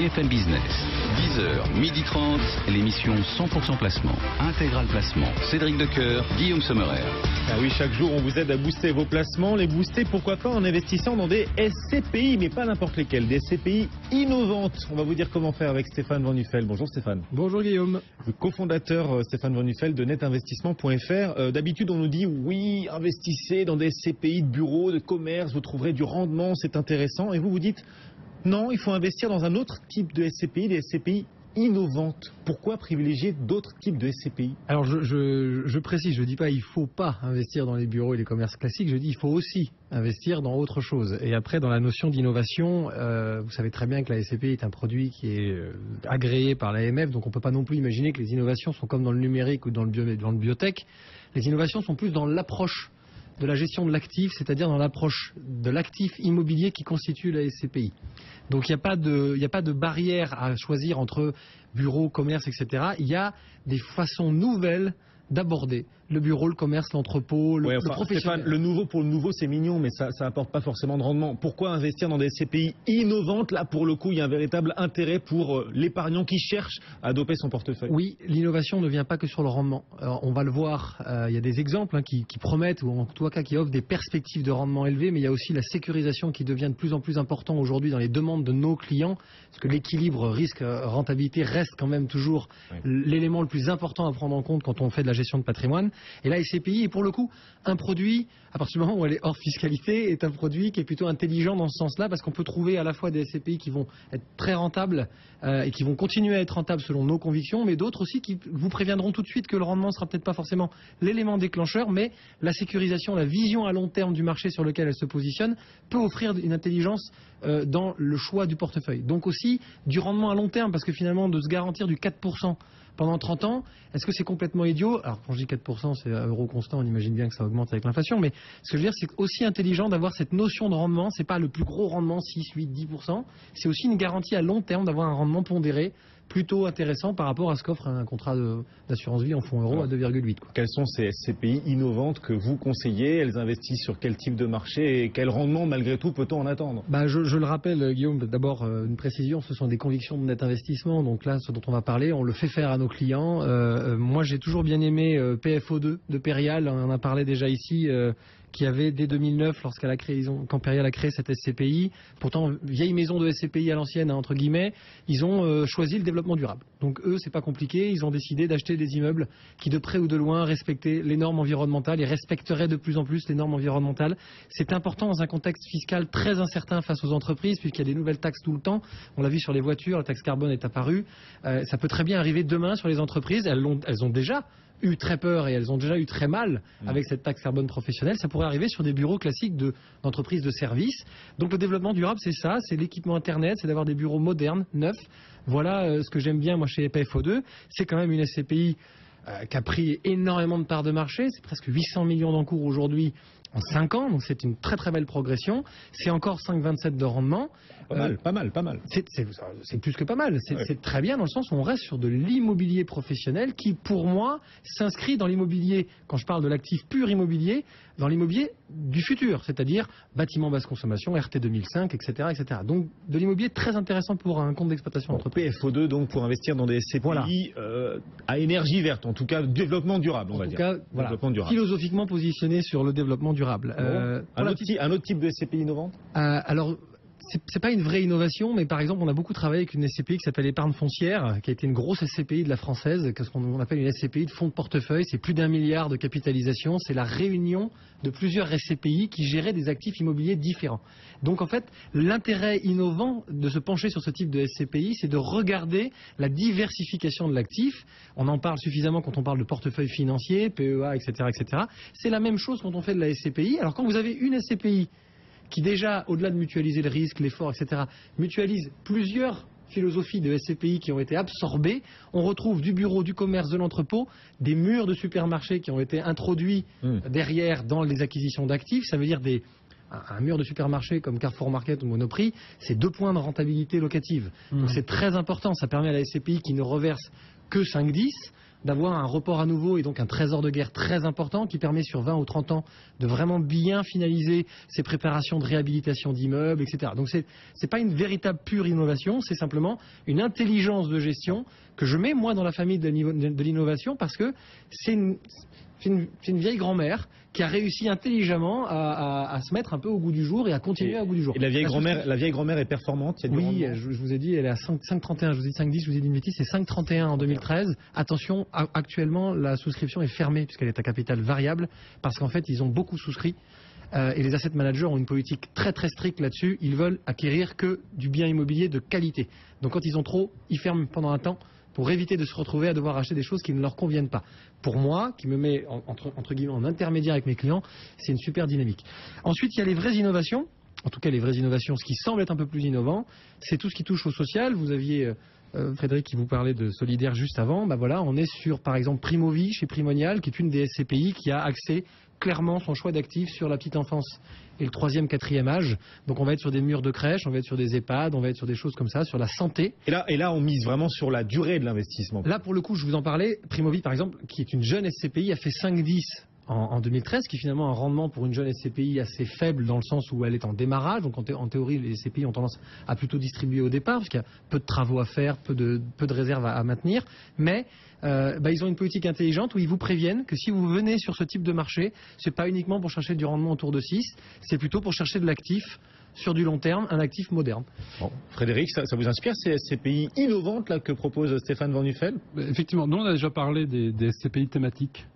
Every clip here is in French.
BFM Business. 10h, 12h30, l'émission 100% placement. Intégral placement. Cédric Decoeur, Guillaume Sommerer. Ah oui, chaque jour, on vous aide à booster vos placements. Les booster, pourquoi pas, en investissant dans des SCPI, mais pas n'importe lesquels. Des SCPI innovantes. On va vous dire comment faire avec Stéphane Van Nuffel. Bonjour Stéphane. Bonjour Guillaume. Le cofondateur Stéphane Van Nuffel de netinvestissement.fr. D'habitude, on nous dit oui, investissez dans des SCPI de bureaux, de commerce, vous trouverez du rendement, c'est intéressant. Et vous dites non, il faut investir dans un autre type de SCPI, des SCPI innovantes. Pourquoi privilégier d'autres types de SCPI? Alors je précise, je ne dis pas il ne faut pas investir dans les bureaux et les commerces classiques, je dis il faut aussi investir dans autre chose. Et après, dans la notion d'innovation, vous savez très bien que la SCPI est un produit qui est agréé par l'AMF, donc on ne peut pas non plus imaginer que les innovations sont comme dans le numérique ou dans le biotech. Les innovations sont plus dans l'approche de la gestion de l'actif, c'est-à-dire dans l'approche de l'actif immobilier qui constitue la SCPI. Donc il n'y a pas de barrière à choisir entre bureau, commerce, etc. Il y a des façons nouvelles d'aborder le bureau, le commerce, l'entrepôt, le professionnel. Stéphane, le nouveau pour le nouveau, c'est mignon, mais ça apporte pas forcément de rendement. Pourquoi investir dans des SCPI innovantes? Là, pour le coup, il y a un véritable intérêt pour l'épargnant qui cherche à doper son portefeuille. Oui, l'innovation ne vient pas que sur le rendement. Alors, on va le voir, il y a des exemples qui promettent, ou en tout cas qui offrent des perspectives de rendement élevées, mais il y a aussi la sécurisation qui devient de plus en plus important aujourd'hui dans les demandes de nos clients, parce que l'équilibre risque-rentabilité reste quand même toujours l'élément le plus important à prendre en compte quand on fait de la gestion de patrimoine. Et la SCPI est pour le coup un produit, à partir du moment où elle est hors fiscalité, est un produit qui est plutôt intelligent dans ce sens-là, parce qu'on peut trouver à la fois des SCPI qui vont être très rentables et qui vont continuer à être rentables selon nos convictions, mais d'autres aussi qui vous préviendront tout de suite que le rendement ne sera peut-être pas forcément l'élément déclencheur, mais la sécurisation, la vision à long terme du marché sur lequel elle se positionne peut offrir une intelligence dans le choix du portefeuille. Donc aussi du rendement à long terme, parce que finalement de se garantir du 4% pendant 30 ans, est-ce que c'est complètement idiot? Alors quand je dis 4%, c'est à euro constant, on imagine bien que ça augmente avec l'inflation, mais ce que je veux dire, c'est aussi intelligent d'avoir cette notion de rendement. C'est pas le plus gros rendement, 6, 8, 10%, c'est aussi une garantie à long terme d'avoir un rendement pondéré plutôt intéressant par rapport à ce qu'offre un contrat d'assurance vie en fonds euros à 2,8. Quelles sont ces SCPI innovantes que vous conseillez? Elles investissent sur quel type de marché et quel rendement malgré tout peut-on en attendre? Je le rappelle Guillaume, d'abord une précision, ce sont des convictions de net investissement, donc là ce dont on va parler, on le fait faire à nos clients. Moi j'ai toujours bien aimé PFO2 de Perial, on en a parlé déjà ici, qui avait dès 2009, quand Perial a créé cette SCPI, pourtant vieille maison de SCPI à l'ancienne, entre guillemets, ils ont choisi le développement durable. Donc eux, c'est pas compliqué, ils ont décidé d'acheter des immeubles qui de près ou de loin respectaient les normes environnementales et respecteraient de plus en plus les normes environnementales. C'est important dans un contexte fiscal très incertain face aux entreprises, puisqu'il y a des nouvelles taxes tout le temps. On l'a vu sur les voitures, la taxe carbone est apparue. Ça peut très bien arriver demain sur les entreprises, elles ont déjà eu très peur et elles ont déjà eu très mal avec cette taxe carbone professionnelle. Ça pourrait arriver sur des bureaux classiques d'entreprises de services. Donc le développement durable, c'est ça, c'est l'équipement Internet, c'est d'avoir des bureaux modernes, neufs. Voilà ce que j'aime bien moi chez PFO2. C'est quand même une SCPI qui a pris énormément de parts de marché. C'est presque 800 millions d'encours aujourd'hui en 5 ans, donc c'est une très très belle progression. C'est encore 5,27 de rendement. Pas mal. C'est plus que pas mal. C'est très bien dans le sens où on reste sur de l'immobilier professionnel qui, pour moi, s'inscrit dans l'immobilier, quand je parle de l'actif pur immobilier, dans l'immobilier du futur, c'est-à-dire bâtiment basse consommation, RT 2005, etc. etc. Donc de l'immobilier très intéressant pour un compte d'exploitation d'entreprise. PFO2 donc pour investir dans des SCPI à énergie verte, en tout cas développement durable, on va dire. Voilà, philosophiquement positionné sur le développement durable. Un autre type de SCPI innovant? Alors, c'est pas une vraie innovation, mais par exemple, on a beaucoup travaillé avec une SCPI qui s'appelle Épargne Foncière, qui a été une grosse SCPI de la française, ce qu'on appelle une SCPI de fonds de portefeuille. C'est plus d'1 milliard de capitalisation. C'est la réunion de plusieurs SCPI qui géraient des actifs immobiliers différents. Donc en fait, l'intérêt innovant de se pencher sur ce type de SCPI, c'est de regarder la diversification de l'actif. On en parle suffisamment quand on parle de portefeuille financier, PEA, etc., etc. C'est la même chose quand on fait de la SCPI. Alors quand vous avez une SCPI qui déjà, au-delà de mutualiser le risque, l'effort, etc., mutualise plusieurs philosophies de SCPI qui ont été absorbées. On retrouve du bureau, du commerce, de l'entrepôt, des murs de supermarchés qui ont été introduits derrière dans les acquisitions d'actifs. Ça veut dire un mur de supermarché comme Carrefour Market ou Monoprix, c'est 2 points de rentabilité locative. Donc c'est très important. Ça permet à la SCPI qui ne reverse que 5-10 d'avoir un report à nouveau et donc un trésor de guerre très important qui permet sur 20 ou 30 ans de vraiment bien finaliser ces préparations de réhabilitation d'immeubles, etc. Donc c'est pas une véritable pure innovation, c'est simplement une intelligence de gestion que je mets moi dans la famille de l'innovation parce que c'est une vieille grand-mère qui a réussi intelligemment à se mettre un peu au goût du jour et à continuer au goût du jour. Et la vieille grand-mère est performante, il y a du Oui, rendement. je vous ai dit, elle est à 5,31, je vous ai dit 5,10, je vous ai dit une bêtise, c'est 5,31 en 2013. Attention, actuellement, la souscription est fermée puisqu'elle est à capital variable parce qu'en fait, ils ont beaucoup souscrit. Et les asset managers ont une politique très très stricte là-dessus. Ils veulent acquérir que du bien immobilier de qualité. Donc quand ils ont trop, ils ferment pendant un temps pour éviter de se retrouver à devoir acheter des choses qui ne leur conviennent pas. Pour moi, qui me met entre guillemets en intermédiaire avec mes clients, c'est une super dynamique. Ensuite, il y a les vraies innovations. En tout cas, les vraies innovations, ce qui semble être un peu plus innovant, c'est tout ce qui touche au social. Vous aviez Frédéric qui vous parlait de solidaire juste avant. Ben voilà, on est sur par exemple Primovie chez Primonial, qui est une des SCPI qui a axé clairement son choix d'actifs sur la petite enfance et le 3e, 4e âge. Donc on va être sur des murs de crèche, on va être sur des EHPAD, on va être sur des choses comme ça, sur la santé. Et là, on mise vraiment sur la durée de l'investissement. Là, pour le coup, je vous en parlais, Primovie, par exemple, qui est une jeune SCPI, a fait 5,10 en 2013, qui est finalement un rendement pour une jeune SCPI assez faible dans le sens où elle est en démarrage. Donc en théorie, les SCPI ont tendance à plutôt distribuer au départ, parce qu'il y a peu de travaux à faire, peu de réserves à maintenir. Mais ils ont une politique intelligente où ils vous préviennent que si vous venez sur ce type de marché, c'est pas uniquement pour chercher du rendement autour de 6, c'est plutôt pour chercher de l'actif sur du long terme, un actif moderne. Bon. Frédéric, ça vous inspire ces SCPI innovantes là, que propose Stéphane Van Nuffel? Effectivement, nous on a déjà parlé des SCPI thématiques,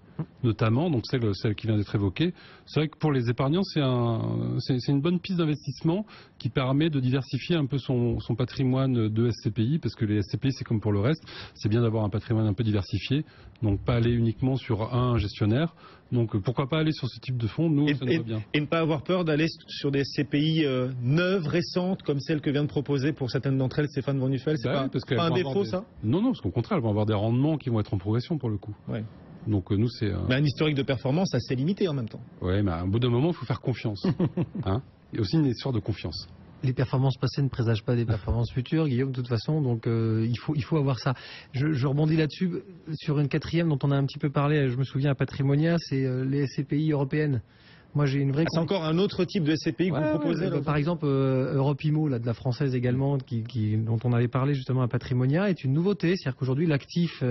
notamment, donc celle qui vient d'être évoquée. C'est vrai que pour les épargnants, c'est une bonne piste d'investissement qui permet de diversifier un peu son patrimoine de SCPI, parce que les SCPI, c'est comme pour le reste, c'est bien d'avoir un patrimoine un peu diversifié, donc pas aller uniquement sur un gestionnaire. Donc pourquoi pas aller sur ce type de fonds, nous ça nous va bien. Et ne pas avoir peur d'aller sur des SCPI neuves, récentes, comme celle que vient de proposer pour certaines d'entre elles Stéphane Van Nuffel, c'est pas un défaut ça? Non, parce qu'au contraire, elles vont avoir des rendements qui vont être en progression pour le coup. Ouais. Donc nous c'est... Mais un historique de performance assez limité en même temps. Oui, mais à un bout d'un moment, il faut faire confiance. Hein, il y a aussi une histoire de confiance. Les performances passées ne présagent pas des performances futures, Guillaume, de toute façon, donc il faut avoir ça. Je rebondis là-dessus sur une 4e dont on a un petit peu parlé, je me souviens à Patrimonia, c'est les SCPI européennes. Moi, j'ai une vraie... C'est encore un autre type de SCPI que vous proposez là, par exemple, Europe Imo, là, de la française également, dont on avait parlé justement à Patrimonia, est une nouveauté. C'est-à-dire qu'aujourd'hui, l'actif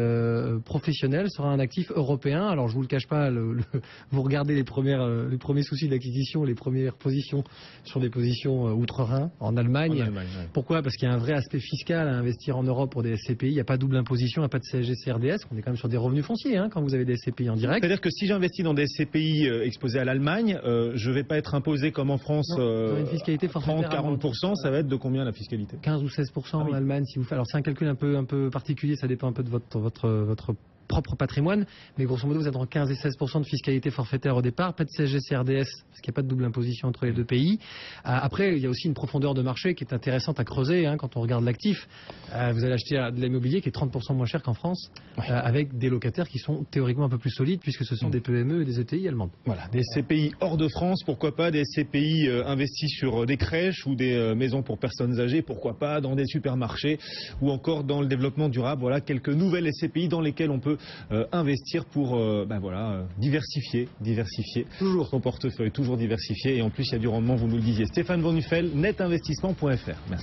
professionnel sera un actif européen. Alors, je vous le cache pas, vous regardez les premiers soucis d'acquisition, les premières positions sur des positions outre-Rhin, en Allemagne. Ouais. Pourquoi? Parce qu'il y a un vrai aspect fiscal à investir en Europe pour des SCPI. Il n'y a pas double imposition, il n'y a pas de CSG, CRDS. On est quand même sur des revenus fonciers quand vous avez des SCPI en direct. C'est-à-dire que si j'investis dans des SCPI exposés à l'Allemagne, je ne vais pas être imposé comme en France, une fiscalité 30-40%, ça va être de combien la fiscalité? 15 ou 16% en Allemagne. Si vous faites, alors c'est un calcul un peu particulier, ça dépend un peu de votre propre patrimoine, mais grosso modo vous êtes entre 15 et 16% de fiscalité forfaitaire au départ, pas de CSG CRDS, parce qu'il n'y a pas de double imposition entre les deux pays. Après, il y a aussi une profondeur de marché qui est intéressante à creuser quand on regarde l'actif. Vous allez acheter de l'immobilier qui est 30% moins cher qu'en France, avec des locataires qui sont théoriquement un peu plus solides, puisque ce sont des PME et des ETI allemandes. Voilà, des SCPI hors de France, pourquoi pas des SCPI investis sur des crèches ou des maisons pour personnes âgées, pourquoi pas dans des supermarchés ou encore dans le développement durable. Voilà quelques nouvelles SCPI dans lesquelles on peut investir pour diversifier toujours son portefeuille, toujours diversifié, et en plus il y a du rendement, vous nous le disiez. Stéphane Van Nuffel, netinvestissement.fr. Merci.